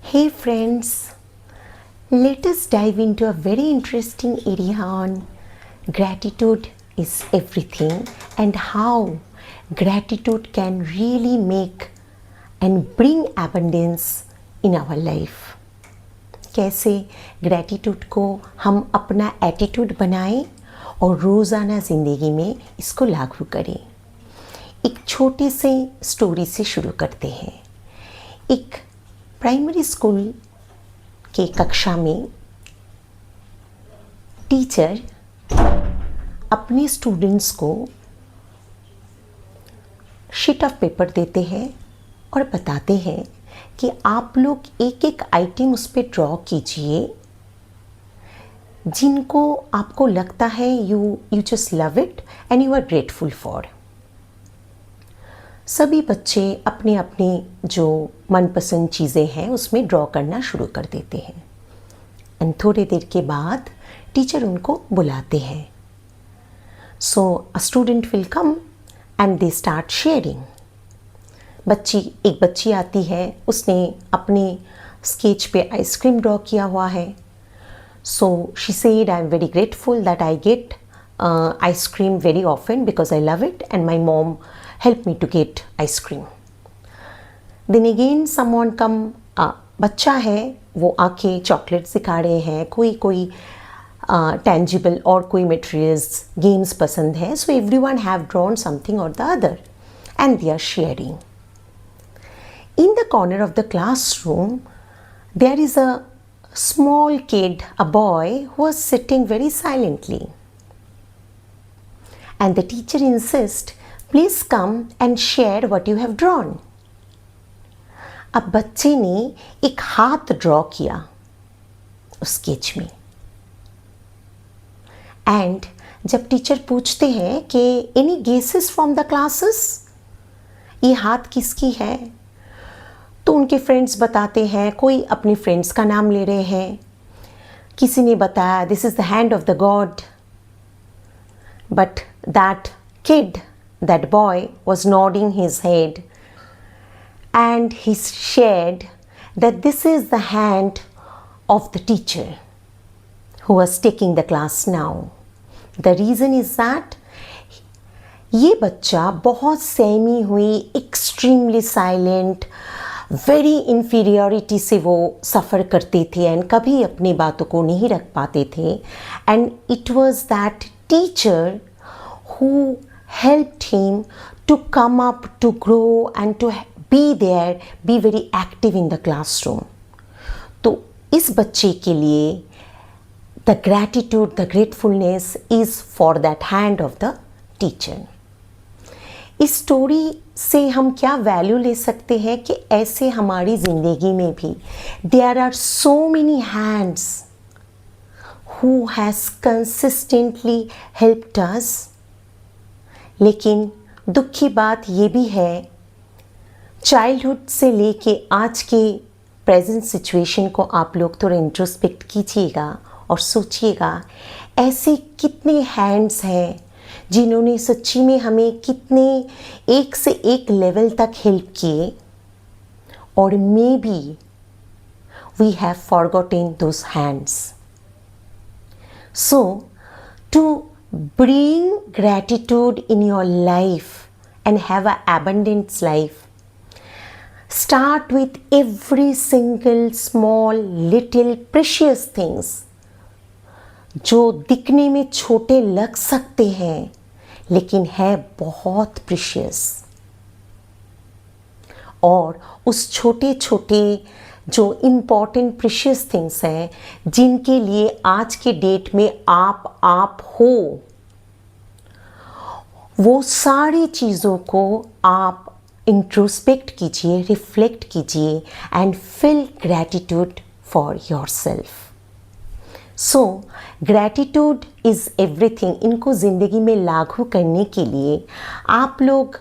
Hey friends, let us dive into a very interesting area on gratitude is everything and how gratitude can really make and bring abundance in our life. कैसे gratitude को हम अपना attitude बनाएं और रोज़ाना ज़िंदगी में इसको लागू करें। एक छोटी सी स्टोरी से शुरू करते हैं। एक प्राइमरी स्कूल के कक्षा में टीचर अपने स्टूडेंट्स को शीट ऑफ पेपर देते हैं और बताते हैं कि आप लोग एक एक आइटम उस पर ड्रॉ कीजिए जिनको आपको लगता है you just love it and you are grateful for. सभी बच्चे अपने अपने जो मनपसंद चीज़ें हैं उसमें ड्रॉ करना शुरू कर देते हैं एंड थोड़ी देर के बाद टीचर उनको बुलाते हैं। So a student will come and they start sharing. एक बच्ची आती है, उसने अपने स्केच पे आइसक्रीम ड्रॉ किया हुआ है। So she said I am very grateful that I get ice cream very often because I love it and my mom help me to get ice cream. Then again someone come, बच्चा है वो आके chocolates दिखा रहे हैं, कोई टेंजिबल और कोई मटेरियल्स गेम्स पसंद है। So everyone have drawn something और the other and they are sharing. In the corner of the classroom, there is a small kid, a boy, who was sitting very silently. And the teacher insists, please come and share what you have drawn. अब बच्चे ने एक हाथ draw किया उस sketch में and जब teacher पूछते हैं कि any guesses from the classes, ये हाथ किसकी है, तो उनके फ्रेंड्स बताते हैं, कोई अपने फ्रेंड्स का नाम ले रहे हैं। किसी ने बताया this is the hand of the God, but that kid, that boy was nodding his head and he shared that this is the hand of the teacher who was taking the class now. The reason is that ये बच्चा बहुत सहमी हुई, extremely silent, very inferiority से वो सफ़र करते थे and कभी अपनी बातों को नहीं रख पाते थे। And it was that teacher who helped him to come up, to grow and to be there, be very active in the classroom. तो इस बच्चे के लिए the gratitude, the gratefulness is for that hand of the teacher. इस story से हम क्या value ले सकते हैं कि ऐसे हमारी ज़िंदगी में भी there are so many hands who has consistently helped us. लेकिन दुख की बात ये भी है, चाइल्डहुड से लेके आज के प्रेजेंट सिचुएशन को आप लोग थोड़ा इंट्रोस्पेक्ट कीजिएगा और सोचिएगा ऐसे कितने हैंड्स हैं जिन्होंने सच्ची में हमें कितने एक से एक लेवल तक हेल्प किए और maybe we have forgotten those hands. So to bring gratitude in your life and have an abundant life, start with every single small little precious things जो दिखने में छोटे लग सकते हैं लेकिन है बहुत प्रीशियस। और उस छोटे छोटे जो इम्पॉर्टेंट प्रीशियस थिंग्स हैं जिनके लिए आज के डेट में आप हो, वो सारी चीज़ों को आप इंट्रोस्पेक्ट कीजिए, रिफ्लेक्ट कीजिए and feel gratitude for yourself. So gratitude is everything. इनको ज़िंदगी में लागू करने के लिए आप लोग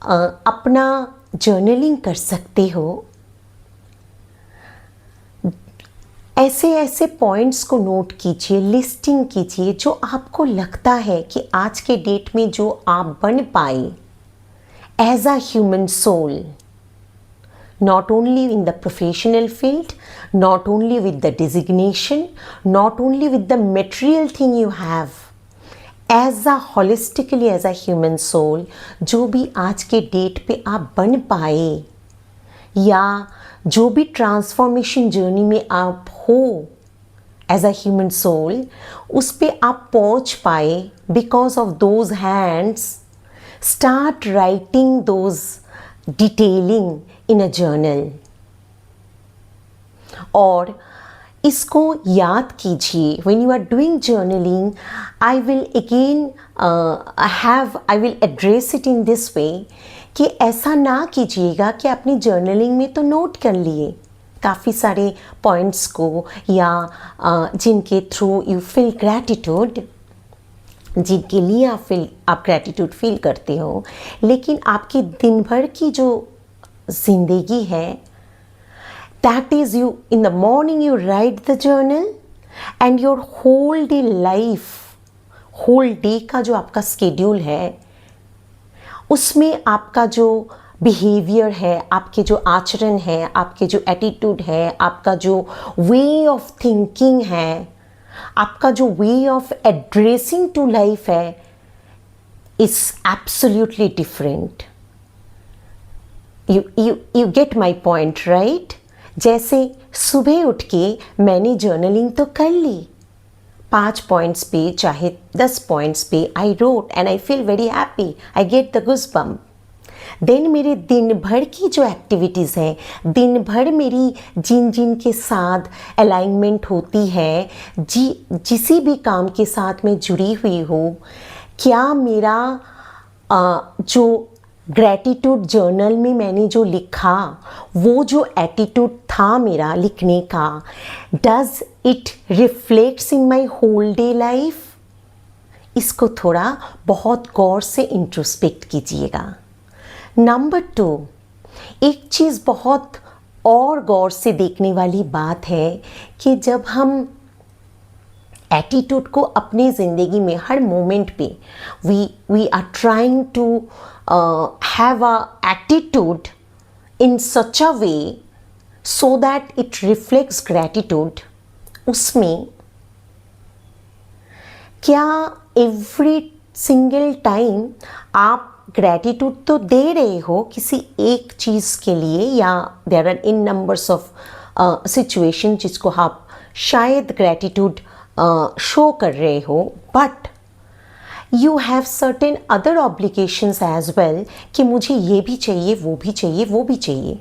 अपना जर्नलिंग कर सकते हो। ऐसे ऐसे पॉइंट्स को नोट कीजिए, लिस्टिंग कीजिए जो आपको लगता है कि आज के डेट में जो आप बन पाए as a human soul, not only in the professional field, not only with the designation, not only with the material thing you have, as a holistically as a human soul, जो भी आज के date पे आप बन पाए या जो भी ट्रांसफॉर्मेशन जर्नी में आप हो एज अ ह्यूमन सोल, उस पे आप पहुंच पाए because of those hands, start writing those detailing in a journal और इसको याद कीजिए. When you are doing journaling, I will again I will address it in this way कि ऐसा ना कीजिएगा कि अपनी जर्नलिंग में तो नोट कर लिए काफ़ी सारे पॉइंट्स को या जिनके थ्रू यू फील ग्रैटिट्यूड, जिनके लिए आप ग्रैटिट्यूड फील करते हो, लेकिन आपकी दिन भर की जो जिंदगी है, that is you in the morning you write the journal and your whole day life, whole day का जो आपका स्केड्यूल है उसमें आपका जो बिहेवियर है, आपके जो आचरण है, आपके जो एटीट्यूड है, आपका जो वे ऑफ थिंकिंग है, आपका जो way of addressing to life है, is absolutely different. You get my point right. जैसे सुबह उठ के मैंने जर्नलिंग तो कर ली, 5 पॉइंट्स पे चाहे 10 पॉइंट्स पे I wrote and I feel very happy, I get the goosebump. Then मेरे दिन भर की जो एक्टिविटीज़ हैं, दिन भर मेरी जिन जिन के साथ अलाइनमेंट होती है, जिसी भी काम के साथ मैं जुड़ी हुई हूँ, क्या मेरा जो ग्रैटिट्यूड जर्नल में मैंने जो लिखा, वो जो एटीट्यूड था मेरा लिखने का, does it reflects in my whole day life. इसको थोड़ा बहुत गौर से इंट्रोस्पेक्ट कीजिएगा. नंबर 2, एक चीज़ बहुत और गौर से देखने वाली बात है कि जब हम एटीट्यूड को अपनी ज़िंदगी में हर मोमेंट पे we are trying to have a attitude in such a way so that it reflects gratitude, उसमें क्या एवरी सिंगल टाइम आप ग्रैटिट्यूड तो दे रहे हो किसी एक चीज़ के लिए, या there are in numbers of situation जिसको आप शायद ग्रैटिट्यूड शो कर रहे हो, but you have certain other obligations as well कि मुझे ये भी चाहिए, वो भी चाहिए, वो भी चाहिए.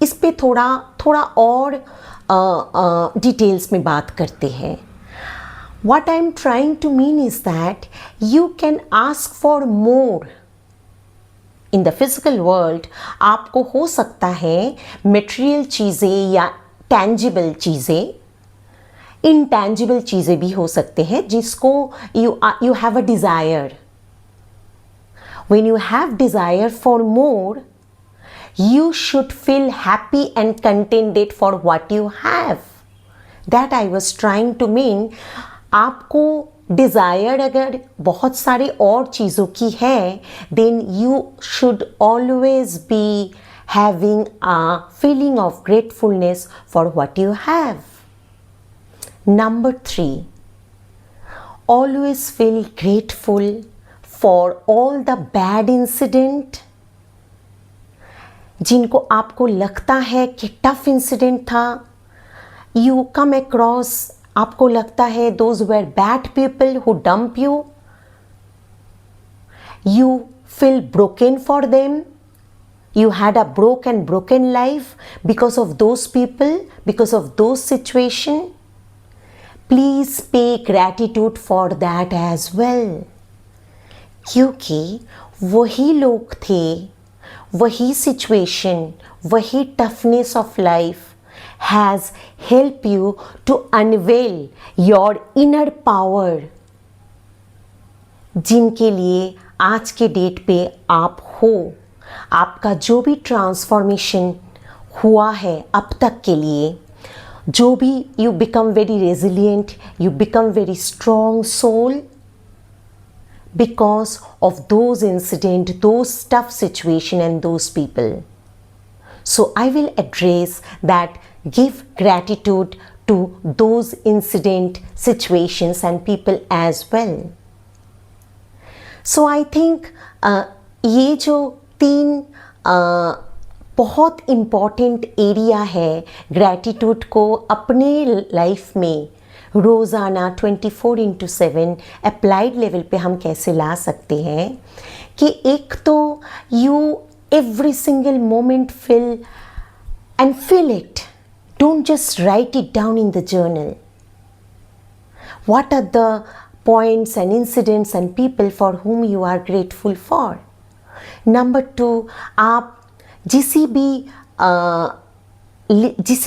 इस पे थोड़ा और डिटेल्स में बात करते हैं. What I am trying to mean is that you can ask for more. In the physical world, आपको हो सकता है material चीज़ें या tangible चीज़ें, intangible चीज़ें भी हो सकते हैं जिसको you have a desire. When you have desire for more, you should feel happy and contented for what you have. That I was trying to mean. आपको डिज़ायर अगर बहुत सारे और चीज़ों की है, then you should always be having a feeling of gratefulness for what you have. Number 3, always feel grateful for all the bad incident जिनको आपको लगता है कि टफ इंसिडेंट था. यू कम अक्रॉस, आपको लगता है those were bad people who dump you, you feel broken for them, you had a broken life because of those people, because of those situation. Please pay gratitude for that as well, क्योंकि वही लोग थे, वही situation, वही toughness of life has helped you to unveil your inner power, जिनके लिए आज के डेट पे आप हो. आपका जो भी ट्रांसफॉर्मेशन हुआ है अब तक के लिए, जो भी you become very resilient, you become very strong soul because of those incident, those tough situation and those people. So I will address that give gratitude to those incident, situations and people as well. So I think ये जो तीन बहुत important area है gratitude को अपने life में रोज़ाना 24/7 applied level पे हम कैसे ला सकते हैं कि एक तो you every single moment feel it, don't just right it down in the journal. What are the points and incidents and people for whom you are grateful for? Number 2, आप जिसी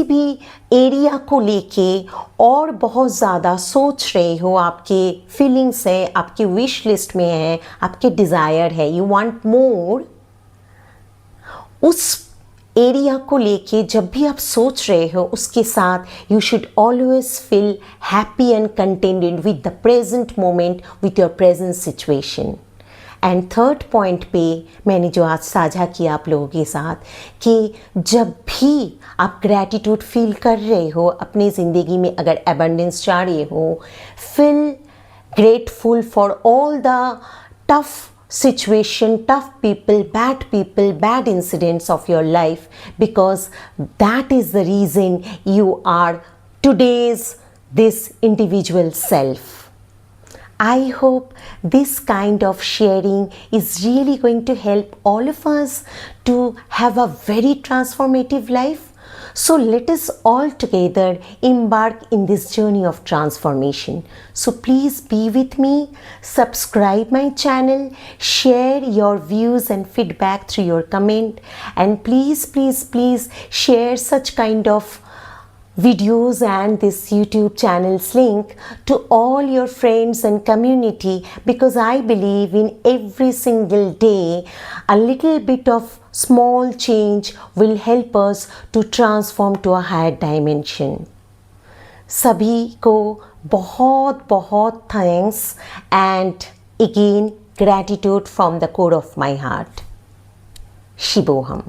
भी एरिया को लेके और बहुत ज़्यादा सोच रहे हो, आपके फीलिंग्स है, आपके विश लिस्ट में है, आपके डिज़ायर है, यू वांट मोर, उस एरिया को लेके जब भी आप सोच रहे हो उसके साथ you should always feel happy and contented with the present moment, with your present situation. And third point पे मैंने जो आज साझा किया आप लोगों के साथ कि जब भी आप ग्रैटिट्यूड फील कर रहे हो अपनी ज़िंदगी में, अगर एबंडेंस चाह रहे हो, feel grateful for all the tough situation, tough people, bad incidents of your life, because that is the reason you are today's this individual self. I hope this kind of sharing is really going to help all of us to have a very transformative life. So let us all together embark in this journey of transformation. So please be with me, subscribe my channel, share your views and feedback through your comment, and please share such kind of videos and this YouTube channel's link to all your friends and community, because I believe in every single day a little bit of small change will help us to transform to a higher dimension. सभी को बहुत बहुत thanks and again gratitude from the core of my heart. शिवोहम.